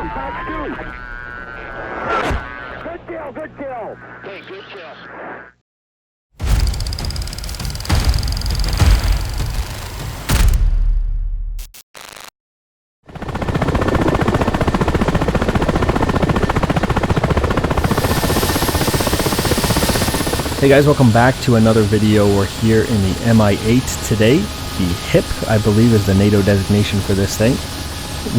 Good kill, good kill. Hey, good kill. Hey guys, welcome back to another video. We're here in the Mi-8 today. The HIP, I believe, is the NATO designation for this thing.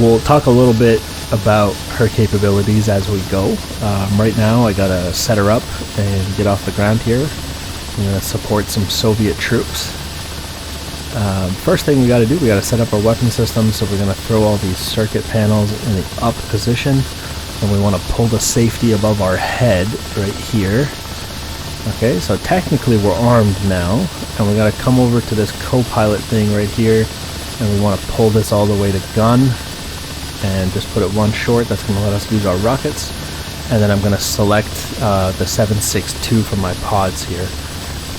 We'll talk a little bit about her capabilities as we go. Right now I gotta set her up and get off the ground here. I'm gonna support some Soviet troops. First thing we gotta do, we gotta set up our weapon system. So we're gonna throw all these circuit panels in the up position, and we wanna pull the safety above our head right here. Okay, so technically we're armed now, and we gotta come over to this co-pilot thing right here, and we want to pull this all the way to gun, and just put it one short. That's gonna let us use our rockets, and then I'm gonna select the 7.62 from my pods here,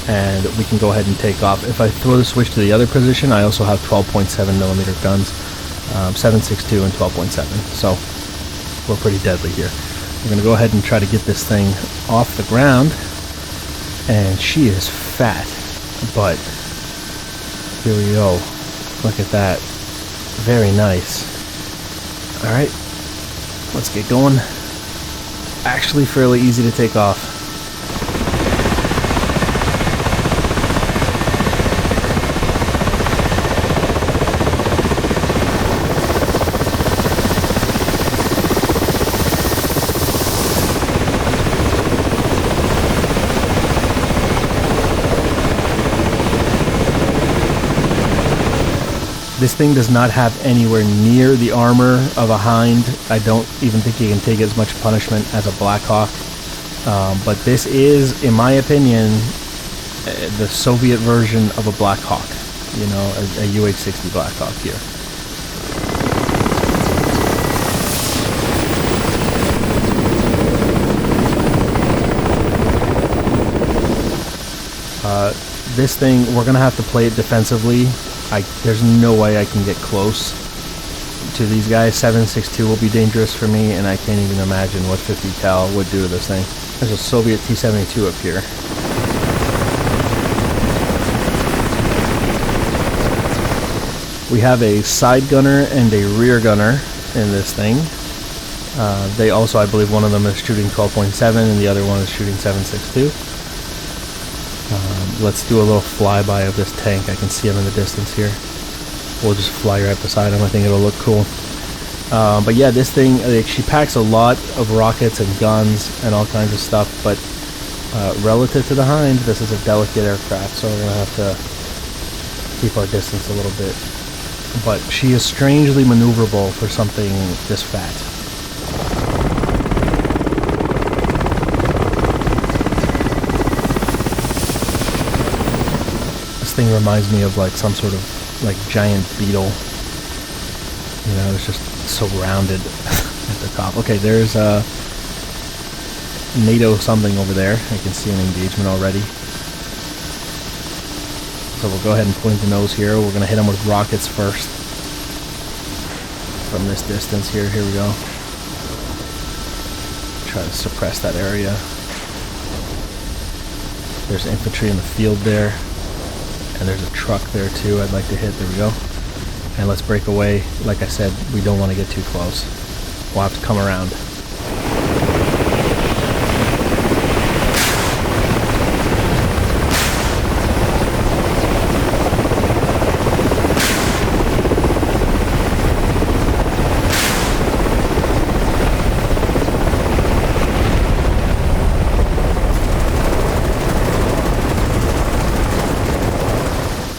and we can go ahead and take off. If I throw the switch to the other position, I also have 12.7mm guns, 7.62 and 12.7, so we're pretty deadly here. We're gonna go ahead and try to get this thing off the ground. And she is fat, but here we go. Look at that. Very nice. Alright, let's get going. Actually fairly easy to take off. This thing does not have anywhere near the armor of a Hind. I don't even think you can take as much punishment as a Black Hawk. But this is, in my opinion, the Soviet version of a Black Hawk. You know, a UH-60 Black Hawk here. This thing, we're going to have to play it defensively. There's no way I can get close to these guys. 7.62 will be dangerous for me, and I can't even imagine what 50 cal would do to this thing. There's a Soviet T-72 up here. We have a side gunner and a rear gunner in this thing. They also, I believe, one of them is shooting 12.7 and the other one is shooting 7.62. Let's do a little flyby of this tank. I can see him in the distance here. We'll just fly right beside him. I think it'll look cool. But yeah, this thing, she packs a lot of rockets and guns and all kinds of stuff, but relative to the Hind, this is a delicate aircraft, so we're going to have to keep our distance a little bit. But she is strangely maneuverable for something this fat. Thing reminds me of like some sort of like giant beetle. You know, it's just so rounded at the top. Okay, there's a NATO something over there. I can see an engagement already. So we'll go ahead and point the nose here. We're gonna hit them with rockets first. From this distance here. Here we go. Try to suppress that area. There's infantry in the field there. And there's a truck there too I'd like to hit. There we go. And let's break away. Like I said, we don't want to get too close. We'll have to come around.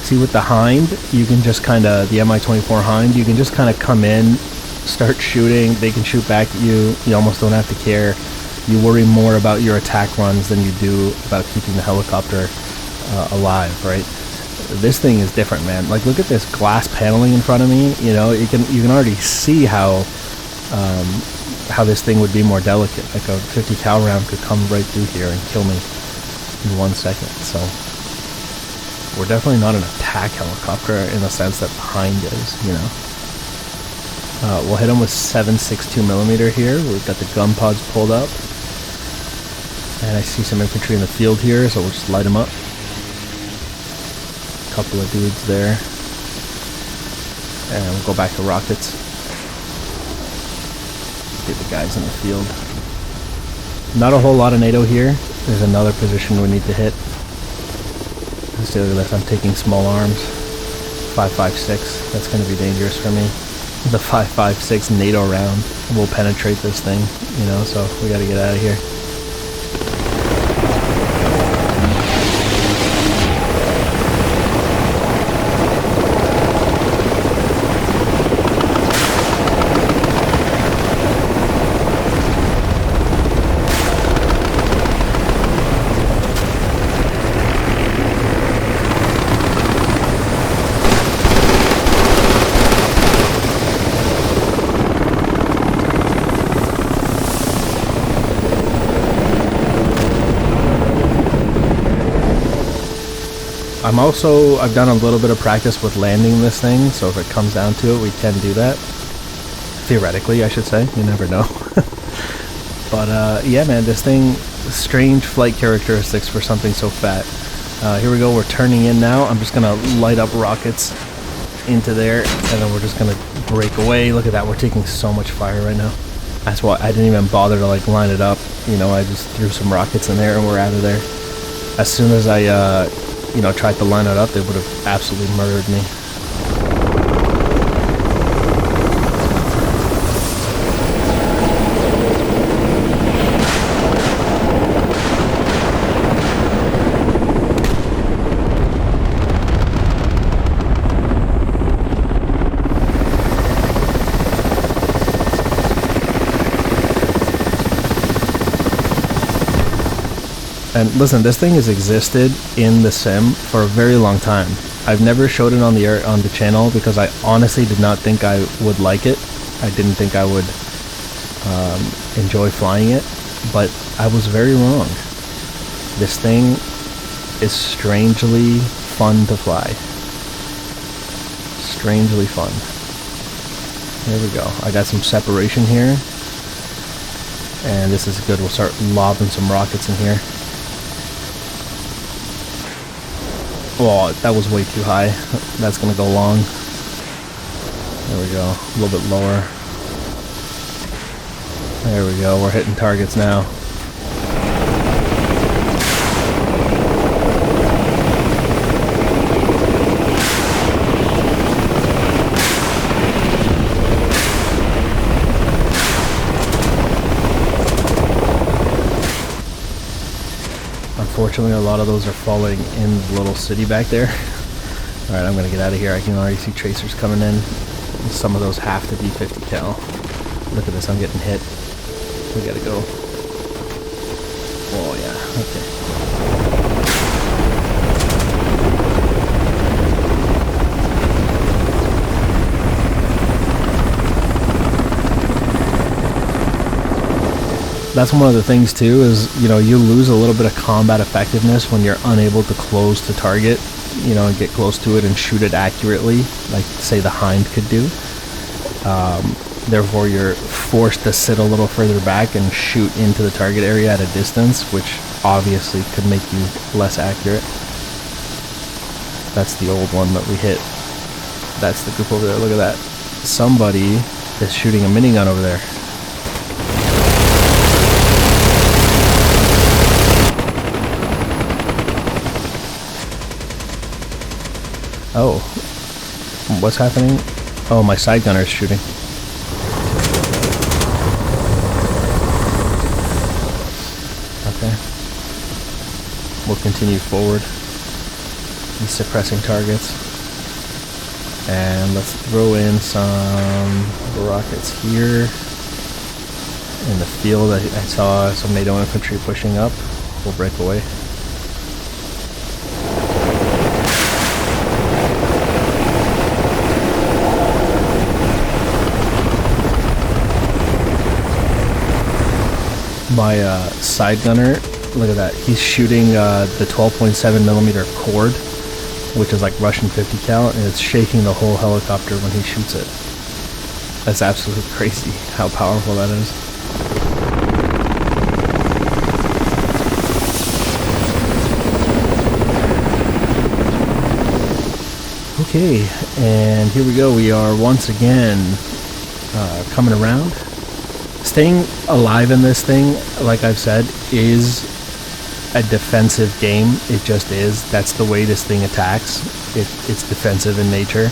See, with the Hind, you can just kind of, the Mi-24 Hind, you can just kind of come in, start shooting, they can shoot back at you, you almost don't have to care. You worry more about your attack runs than you do about keeping the helicopter alive, right? This thing is different, man. Like, look at this glass paneling in front of me, you know, you can already see how this thing would be more delicate. Like a 50 cal round could come right through here and kill me in 1 second, so... We're definitely not an attack helicopter in the sense that the Hind is, you know. We'll hit them with 7.62mm here. We've got the gun pods pulled up. And I see some infantry in the field here, so we'll just light them up. Couple of dudes there. And we'll go back to rockets. Get the guys in the field. Not a whole lot of NATO here. There's another position we need to hit. Let's see, look at this. I'm taking small arms. 5.56. That's going to be dangerous for me. The 5.56 NATO round will penetrate this thing, you know, so we got to get out of here. I've done a little bit of practice with landing this thing, so if it comes down to it, we can do that. Theoretically, I should say. You never know. But yeah, man, this thing, strange flight characteristics for something so fat. Here we go, we're turning in now. I'm just gonna light up rockets into there, and then we're just gonna break away. Look at that, we're taking so much fire right now. That's why I didn't even bother to like line it up. You know, I just threw some rockets in there and we're out of there. As soon as I you know, tried to line it up, they would have absolutely murdered me. And listen, this thing has existed in the sim for a very long time. I've never showed it on the channel because I honestly did not think I would like it. I didn't think I would enjoy flying it, but I was very wrong. This thing is strangely fun to fly. Strangely fun. There we go. I got some separation here. And this is good. We'll start lobbing some rockets in here. Oh, that was way too high. That's gonna go long. There we go. A little bit lower. There we go. We're hitting targets now. Unfortunately, a lot of those are falling in the little city back there. Alright, I'm gonna get out of here. I can already see tracers coming in. Some of those have to be 50 cal. Look at this, I'm getting hit. We gotta go. Oh yeah, okay. That's one of the things too, is, you know, you lose a little bit of combat effectiveness when you're unable to close the target, you know, and get close to it and shoot it accurately, like say the Hind could do. Therefore, you're forced to sit a little further back and shoot into the target area at a distance, which obviously could make you less accurate. That's the old one that we hit. That's the group over there. Look at that. Somebody is shooting a minigun over there. Oh, what's happening? Oh, my side gunner is shooting. Okay. We'll continue forward. He's suppressing targets. And let's throw in some rockets here. In the field, I saw some NATO infantry pushing up. We'll break away. My side gunner, look at that, he's shooting the 12.7mm cord, which is like Russian 50 cal, and it's shaking the whole helicopter when he shoots it. That's absolutely crazy how powerful that is. Okay, and here we go. We are once again coming around. Staying alive in this thing, like I've said, is a defensive game. It just is. That's the way this thing attacks. It's defensive in nature.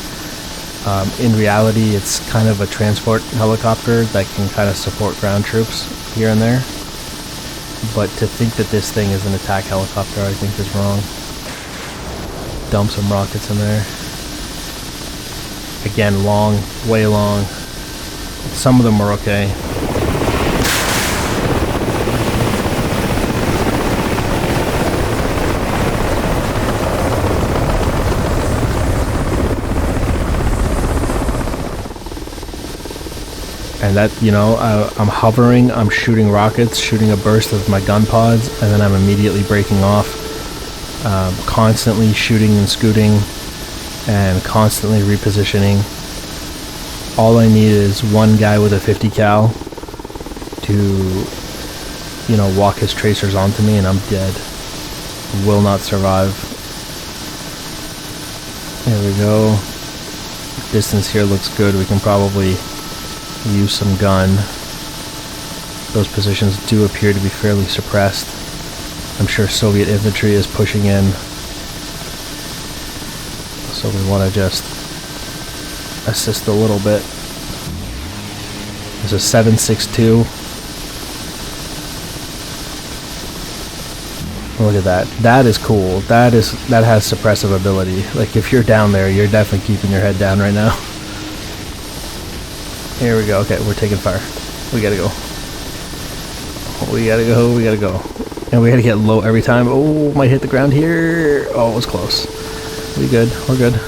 In reality, it's kind of a transport helicopter that can kind of support ground troops here and there. But to think that this thing is an attack helicopter, I think is wrong. Dump some rockets in there. Again, long, way long. Some of them are okay. And that, you know, I'm hovering, I'm shooting rockets, shooting a burst of my gun pods, and then I'm immediately breaking off. Constantly shooting and scooting, and constantly repositioning. All I need is one guy with a 50 cal to, you know, walk his tracers onto me, and I'm dead. Will not survive. There we go. Distance here looks good. We can probably use some gun. Those positions do appear to be fairly suppressed. I'm sure Soviet infantry is pushing in, so we want to just assist a little bit. There's a 7.62. Look at that. That is cool. That has suppressive ability. Like, if you're down there, you're definitely keeping your head down right now. Here we go. Okay, we're taking fire. We gotta go. We gotta go. We gotta go. And we gotta get low every time. Oh, might hit the ground here. Oh, it was close. We good. We're good.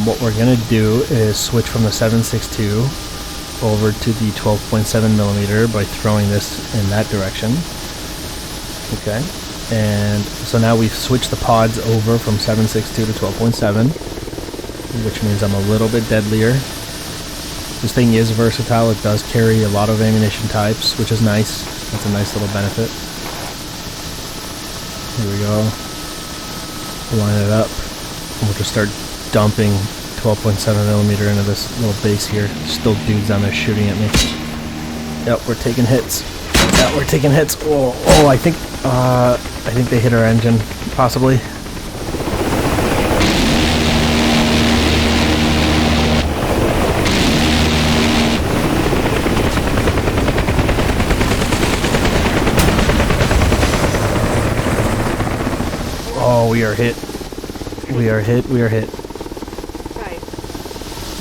What we're going to do is switch from the 7.62 over to the 12.7mm by throwing this in that direction. Okay, and so now we've switched the pods over from 7.62 to 12.7, which means I'm a little bit deadlier. This thing is versatile. It does carry a lot of ammunition types, which is nice. That's a nice little benefit. Here we go. Line it up. And we'll just start dumping 12.7mm into this little base here. Still dudes down there shooting at me. Yep, we're taking hits. Yeah, we're taking hits. Oh, I think they hit our engine, possibly. Oh, we are hit. We are hit. We are hit.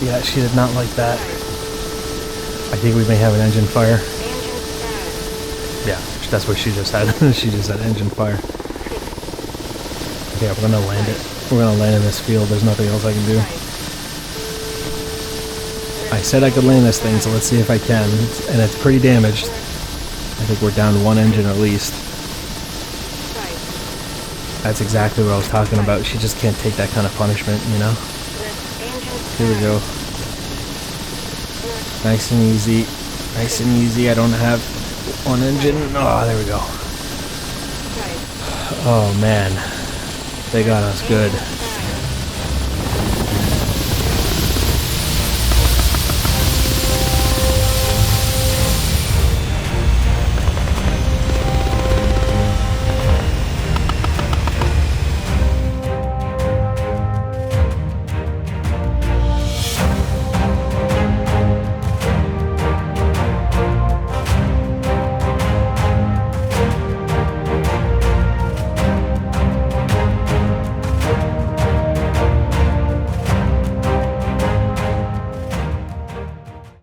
Yeah, she did not like that. I think we may have an engine fire. Yeah, that's what she just had. She just had engine fire. Yeah, we're gonna land it. We're gonna land in this field. There's nothing else I can do. I said I could land this thing, so let's see if I can. And it's pretty damaged. I think we're down one engine at least. That's exactly what I was talking about. She just can't take that kind of punishment, you know? Here we go. Nice and easy. Nice and easy. I don't have one engine. Oh, there we go. Oh, man. They got us good.